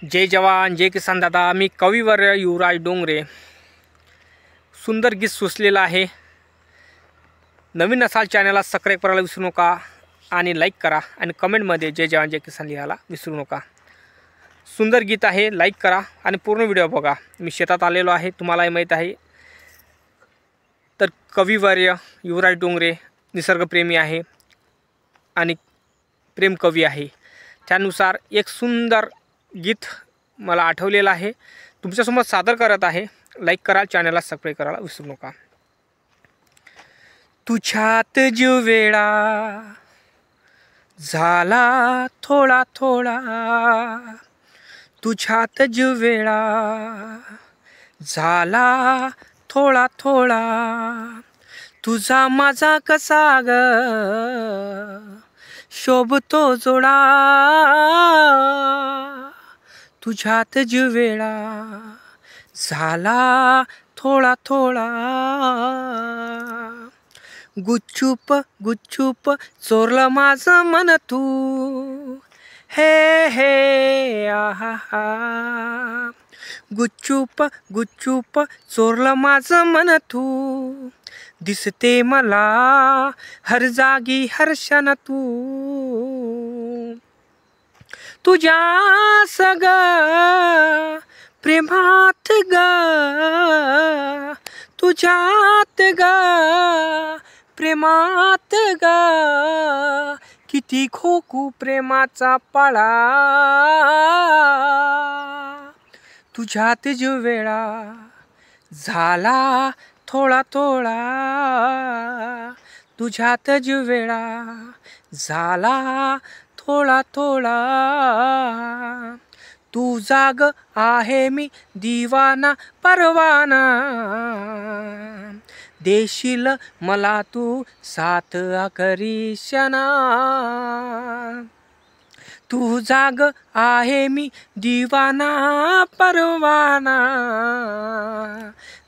जय जवान जय किसान दादा। मी कविवर्य युवराज डोंगरे सुंदर गीत सुचलेलं आहे। नवीन असाल चॅनलला सबस्क्राईब करायला विसरू नका आणि लाईक करा आणि कमेंटमध्ये जय जवान जय किसान लिहायला विसरू नका। सुंदर गीत आहे, लाईक करा आणि पूर्ण व्हिडिओ बघा। मी शेतात आलेलो आहे, तुम्हालाही माहीत आहे। तर कविवर्य युवराज डोंगरे निसर्गप्रेमी आहे आणि प्रेम कवी आहे। त्यानुसार एक सुंदर गीत मला आठवलेलं आहे, तुमच्यासमोर सादर करत आहे। लाईक करा, चॅनलला सबस्क्राईब करायला विसरू नका। तुझ्यात जीव वेडा झाला थोडा थोडा, तुझ्यात जीव वेडा झाला थोडा थोडा, तुझा माझा कसा ग शोभतो जोडा, तुझ्यात जीव वेडा झाला थोडा थोडा, गुच्छुप गुच्छुप चोरलं माझं मन तू, हे हे आहा हा, गुच्छुप गुच्छुप चोरलं माझं मन तू, दिसते मला हर जागी हर्षण तू, तुझ्या सग प्रेमात ग, तुझ्यात ग प्रेमात ग, किती खोकू प्रेमाचा पाळा, तुझ्यात जीव वेडा झाला थोडा थोडा, तुझ्यात जीव वेडा झाला थोडा थोडा, तू जाग आहे मी दिवाना परवाना, देशील मला तू साथ आखरी क्षणा, तू जाग आहे मी दिवाना परवाना,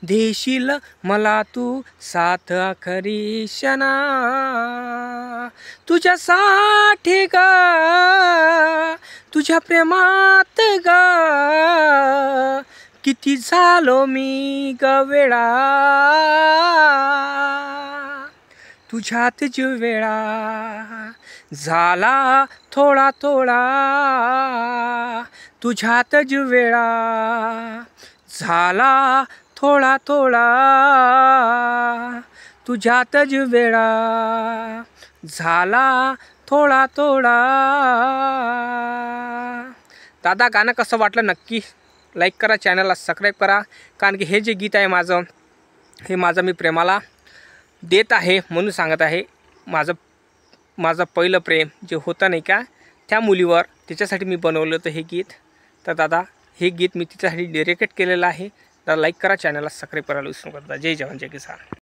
देशील मला तू साथ आखरी क्षणा, तुझ्यासाठी ग तुझ्या प्रेमात ग किती झालो मी ग वेडा, तुझ्यात जीव वेडा झाला थोडा थोडा, तुझ्यात जीव वेडा झाला थोडा थोडा, तुझ्यात जीव वेडा झाला थोडा थोडा। दादा गाणं कसं वाटलं नक्की लाईक करा, चॅनलला सबस्क्राईब करा, कारण की हे जे गीत आहे माझं, हे माझं मी प्रेमाला देत आहे म्हणून सांगत आहे। माझं पहिलं प्रेम जे होतं नाही का त्या मुलीवर, त्याच्यासाठी मी बनवलं होतं हे गीत। तर दादा हे गीत मी तिच्यासाठी डेडिकेट केलेलं आहे। तर लाईक करा, चॅनलला सबस्क्राईब करायला विसरू नका। जय जवान जय किसान।